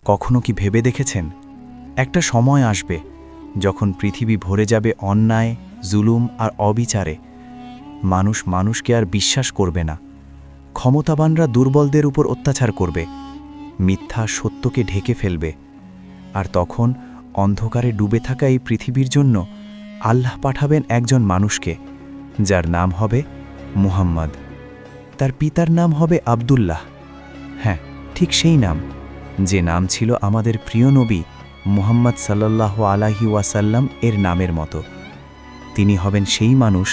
কখনো কি ভেবে দেখেছেন একটা সময় আসবে যখন পৃথিবী ভরে যাবে অন্যায়, জুলুম আর অবিচারে। মানুষ মানুষকে আর বিশ্বাস করবে না। ক্ষমতাবানরা দুর্বলদের উপর অত্যাচার করবে, মিথ্যা সত্যকে ঢেকে ফেলবে। আর তখন অন্ধকারে ডুবে থাকা এই পৃথিবীর জন্য আল্লাহ পাঠাবেন একজন মানুষকে, যার নাম হবে মুহাম্মদ। তার পিতার নাম হবে আব্দুল্লাহ। হ্যাঁ, ঠিক সেই নাম, যে নাম ছিল আমাদের প্রিয় নবী মুহাম্মদ সাল্লাল্লাহু আলাইহি ওয়াসাল্লাম এর নামের মতো। তিনি হবেন সেই মানুষ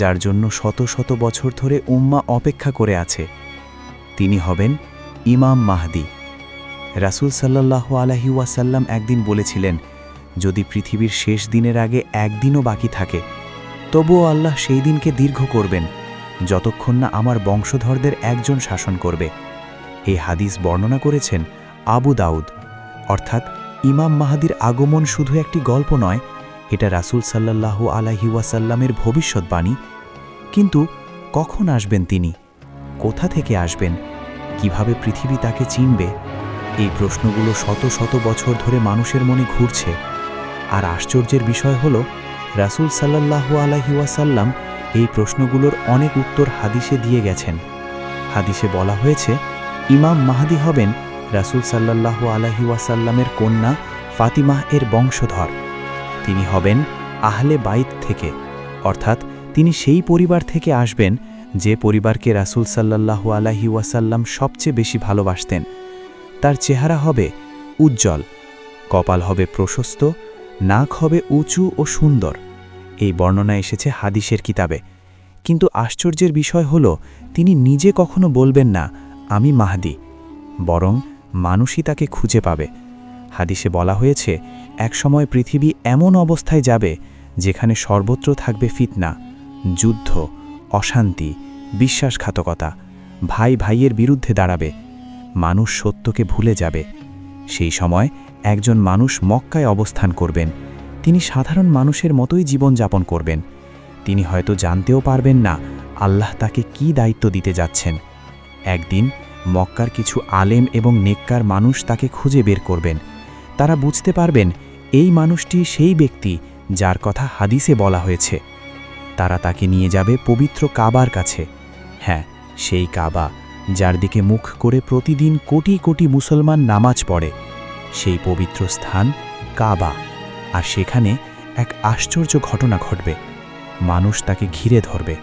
যার জন্য শত শত বছর ধরে উম্মাহ অপেক্ষা করে আছে। তিনি হবেন ইমাম মাহদী। রাসূল সাল্লাল্লাহু আলাইহি ওয়াসাল্লাম একদিন বলেছিলেন, যদি পৃথিবীর শেষ দিনের আগে একদিনও বাকি থাকে, তবুও আল্লাহ সেই দিনকে দীর্ঘ করবেন, যতক্ষণ না আমার বংশধরদের একজন শাসন করবে। এই হাদিস বর্ণনা করেছেন আবু দাউদ। অর্থাৎ ইমাম মাহদীর আগমন শুধু একটি গল্প নয়, এটা রাসূল সাল্লাল্লাহু আলাইহি ওয়াসাল্লামের ভবিষ্যৎবাণী। কিন্তু কখন আসবেন তিনি? কোথা থেকে আসবেন? কিভাবে পৃথিবী তাকে চিনবে? এই প্রশ্নগুলো শত শত বছর ধরে মানুষের মনে ঘুরছে। আর আশ্চর্যের বিষয় হলো, রাসূল সাল্লাল্লাহু আলাইহি ওয়াসাল্লাম এই প্রশ্নগুলোর অনেক উত্তর হাদিসে দিয়ে গেছেন। হাদিসে বলা হয়েছে, ইমাম মাহদী হবেন রাসূল সাল্লাল্লাহু আলাইহি ওয়াসাল্লামের কন্যা ফাতিমাহ এর বংশধর। তিনি হবেন আহলে বাইত থেকে, অর্থাৎ তিনি সেই পরিবার থেকে আসবেন যে পরিবারকে রাসূল সাল্লাল্লাহু আলাইহি ওয়াসাল্লাম সবচেয়ে বেশি ভালোবাসতেন। তার চেহারা হবে উজ্জ্বল, কপাল হবে প্রশস্ত, নাক হবে উঁচু ও সুন্দর। এই বর্ণনা এসেছে হাদিসের কিতাবে। কিন্তু আশ্চর্যের বিষয় হলো, তিনি নিজে কখনো বলবেন না আমি মাহদী, বরং মানুষই তাকে খুঁজে পাবে। হাদিসে বলা হয়েছে, একসময় পৃথিবী এমন অবস্থায় যাবে যেখানে সর্বত্র থাকবে ফিতনা, যুদ্ধ, অশান্তি, বিশ্বাসঘাতকতা। ভাই ভাইয়ের বিরুদ্ধে দাঁড়াবে, মানুষ সত্যকে ভুলে যাবে। সেই সময় একজন মানুষ মক্কায় অবস্থান করবেন। তিনি সাধারণ মানুষের মতোই জীবনযাপন করবেন। তিনি হয়তো জানতেও পারবেন না আল্লাহ তাকে কি দায়িত্ব দিতে যাচ্ছেন। একদিন মক্কার কিছু আলেম এবং নেককার মানুষ তাকে খুঁজে বের করবেন। তারা বুঝতে পারবেন এই মানুষটি সেই ব্যক্তি যার কথা হাদিসে বলা হয়েছে। তারা তাকে নিয়ে যাবে পবিত্র কাবার কাছে। হ্যাঁ, সেই কাবা, যার দিকে মুখ করে প্রতিদিন কোটি কোটি মুসলমান নামাজ পড়ে। সেই পবিত্র স্থান কাবা। আর সেখানে এক আশ্চর্য ঘটনা ঘটবে। মানুষ তাকে ঘিরে ধরবে।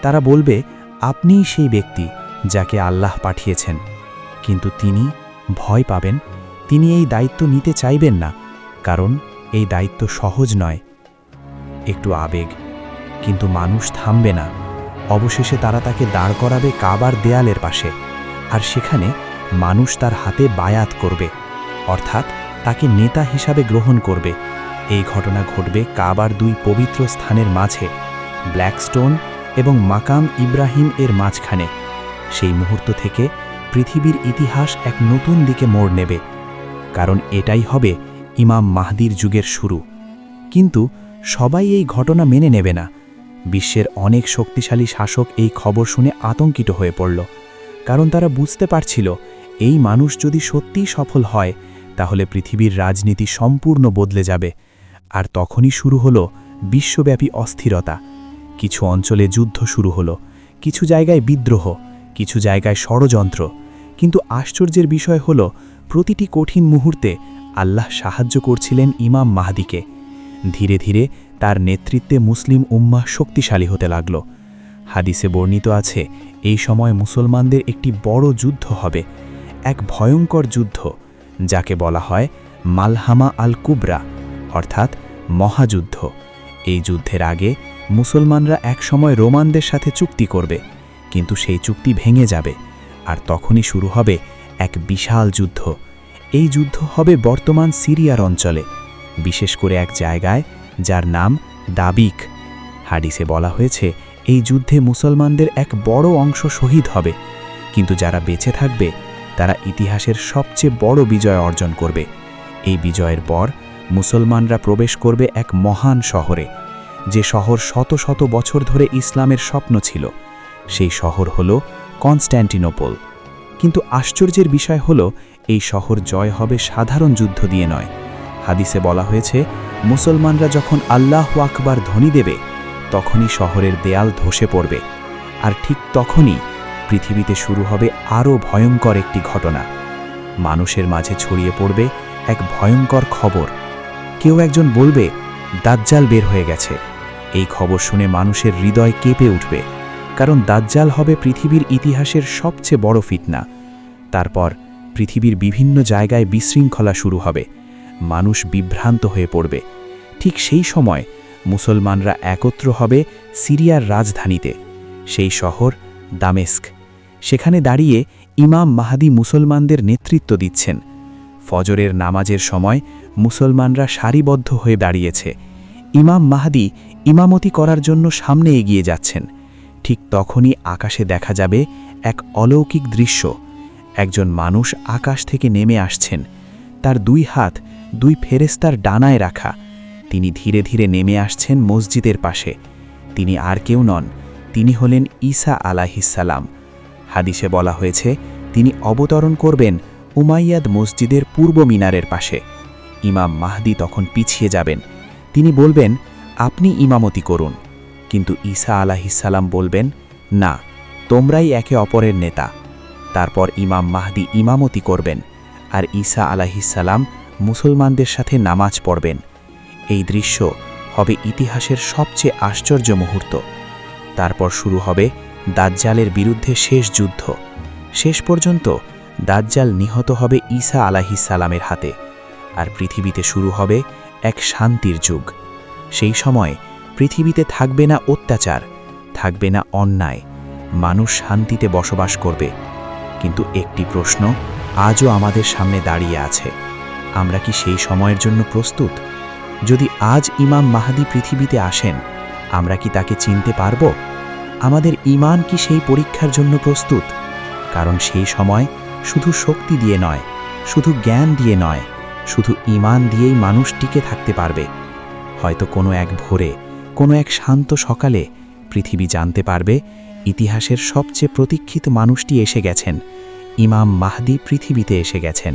তারা বলবে, আপনিই সেই ব্যক্তি যাকে আল্লাহ পাঠিয়েছেন। কিন্তু তিনি ভয় পাবেন। তিনি এই দায়িত্ব নিতে চাইবেন না, কারণ এই দায়িত্ব সহজ নয়। একটু আবেগ, কিন্তু মানুষ থামবে না। অবশেষে তারা তাকে দাঁড় করাবে কাবার দেয়ালের পাশে। আর সেখানে মানুষ তার হাতে বায়াত করবে, অর্থাৎ তাকে নেতা হিসাবে গ্রহণ করবে। এই ঘটনা ঘটবে কাবার দুই পবিত্র স্থানের মাঝে, ব্ল্যাকস্টোন এবং মাকাম ইব্রাহিম এর মাঝখানে। সেই মুহূর্ত থেকে পৃথিবীর ইতিহাস এক নতুন দিকে মোড় নেবে, কারণ এটাই হবে ইমাম মাহদীর যুগের শুরু। কিন্তু সবাই এই ঘটনা মেনে নেবে না। বিশ্বের অনেক শক্তিশালী শাসক এই খবর শুনে আতঙ্কিত হয়ে পড়ল, কারণ তারা বুঝতে পারছিল এই মানুষ যদি সত্যিই সফল হয়, তাহলে পৃথিবীর রাজনীতি সম্পূর্ণ বদলে যাবে। আর তখনই শুরু হলো বিশ্বব্যাপী অস্থিরতা। কিছু অঞ্চলে যুদ্ধ শুরু হলো, কিছু জায়গায় বিদ্রোহ, কিছু জায়গায় ষড়যন্ত্র। কিন্তু আশ্চর্যের বিষয় হলো, প্রতিটি কঠিন মুহূর্তে আল্লাহ সাহায্য করছিলেন ইমাম মাহদীকে। ধীরে ধীরে তার নেতৃত্বে মুসলিম উম্মাহ শক্তিশালী হতে লাগল। হাদিসে বর্ণিত আছে, এই সময় মুসলমানদের একটি বড় যুদ্ধ হবে, এক ভয়ঙ্কর যুদ্ধ, যাকে বলা হয় মালহামা আল কুবরা, অর্থাৎ মহাযুদ্ধ। এই যুদ্ধের আগে মুসলমানরা একসময় রোমানদের সাথে চুক্তি করবে, কিন্তু সেই চুক্তি ভেঙে যাবে। আর তখনই শুরু হবে এক বিশাল যুদ্ধ। এই যুদ্ধ হবে বর্তমান সিরিয়ার অঞ্চলে, বিশেষ করে এক জায়গায় যার নাম দাবিক। হাদিসে বলা হয়েছে, এই যুদ্ধে মুসলমানদের এক বড় অংশ শহীদ হবে, কিন্তু যারা বেঁচে থাকবে তারা ইতিহাসের সবচেয়ে বড় বিজয় অর্জন করবে। এই বিজয়ের পর মুসলমানরা প্রবেশ করবে এক মহান শহরে, যে শহর শত শত বছর ধরে ইসলামের স্বপ্ন ছিল। সেই শহর হল কনস্ট্যান্টিনোপল। কিন্তু আশ্চর্যের বিষয় হল, এই শহর জয় হবে সাধারণ যুদ্ধ দিয়ে নয়। হাদিসে বলা হয়েছে, মুসলমানরা যখন আল্লাহু আকবার ধ্বনি দেবে তখনই শহরের দেয়াল ধসে পড়বে। আর ঠিক তখনই পৃথিবীতে শুরু হবে আরও ভয়ঙ্কর একটি ঘটনা। মানুষের মাঝে ছড়িয়ে পড়বে এক ভয়ঙ্কর খবর। কেউ একজন বলবে, দাজ্জাল বের হয়ে গেছে। এই খবর শুনে মানুষের হৃদয় কেঁপে উঠবে, কারণ দাজ্জাল হবে পৃথিবীর ইতিহাসের সবচেয়ে বড় ফিতনা। তারপর পৃথিবীর বিভিন্ন জায়গায় বিশৃঙ্খলা শুরু হবে, মানুষ বিভ্রান্ত হয়ে পড়বে। ঠিক সেই সময় মুসলমানরা একত্র হবে সিরিয়ার রাজধানীতে, সেই শহর দামেস্ক। সেখানে দাঁড়িয়ে ইমাম মাহদী মুসলমানদের নেতৃত্ব দিচ্ছেন। ফজরের নামাজের সময় মুসলমানরা সারিবদ্ধ হয়ে দাঁড়িয়েছে। ইমাম মাহদী ইমামতি করার জন্য সামনে এগিয়ে যাচ্ছেন। ঠিক তখনই আকাশে দেখা যাবে এক অলৌকিক দৃশ্য। একজন মানুষ আকাশ থেকে নেমে আসছেন, তার দুই হাত দুই ফেরেশতার ডানায় রাখা। তিনি ধীরে ধীরে নেমে আসছেন মসজিদের পাশে। তিনি আর কেউ নন, তিনি হলেন ঈসা আলাইহিসসালাম। হাদিসে বলা হয়েছে, তিনি অবতরণ করবেন উমাইয়াদ মসজিদের পূর্ব মিনারের পাশে। ইমাম মাহদী তখন পিছিয়ে যাবেন। তিনি বলবেন, আপনি ইমামতি করুন। কিন্তু ঈসা আলাইহিসসালাম বলবেন, না, তোমরাই একে অপরের নেতা। তারপর ইমাম মাহদী ইমামতি করবেন, আর ঈসা আলাইহিসসালাম মুসলমানদের সাথে নামাজ পড়বেন। এই দৃশ্য হবে ইতিহাসের সবচেয়ে আশ্চর্য মুহূর্ত। তারপর শুরু হবে দাজ্জালের বিরুদ্ধে শেষ যুদ্ধ। শেষ পর্যন্ত দাজ্জাল নিহত হবে ঈসা আলাইহিসসালামের হাতে, আর পৃথিবীতে শুরু হবে এক শান্তির যুগ। সেই সময় পৃথিবীতে থাকবে না অত্যাচার, থাকবে না অন্যায়, মানুষ শান্তিতে বসবাস করবে। কিন্তু একটি প্রশ্ন আজও আমাদের সামনে দাঁড়িয়ে আছে, আমরা কি সেই সময়ের জন্য প্রস্তুত? যদি আজ ইমাম মাহদী পৃথিবীতে আসেন, আমরা কি তাকে চিনতে পারব? আমাদের ঈমান কি সেই পরীক্ষার জন্য প্রস্তুত? কারণ সেই সময় শুধু শক্তি দিয়ে নয়, শুধু জ্ঞান দিয়ে নয়, শুধু ঈমান দিয়েই মানুষ টিকে থাকতে পারবে। হয়তো কোনো এক ভোরে, কোনো এক শান্ত সকালে পৃথিবী জানতে পারবে ইতিহাসের সবচেয়ে প্রতীক্ষিত মানুষটি এসে গেছেন, ইমাম মাহদী পৃথিবীতে এসে গেছেন।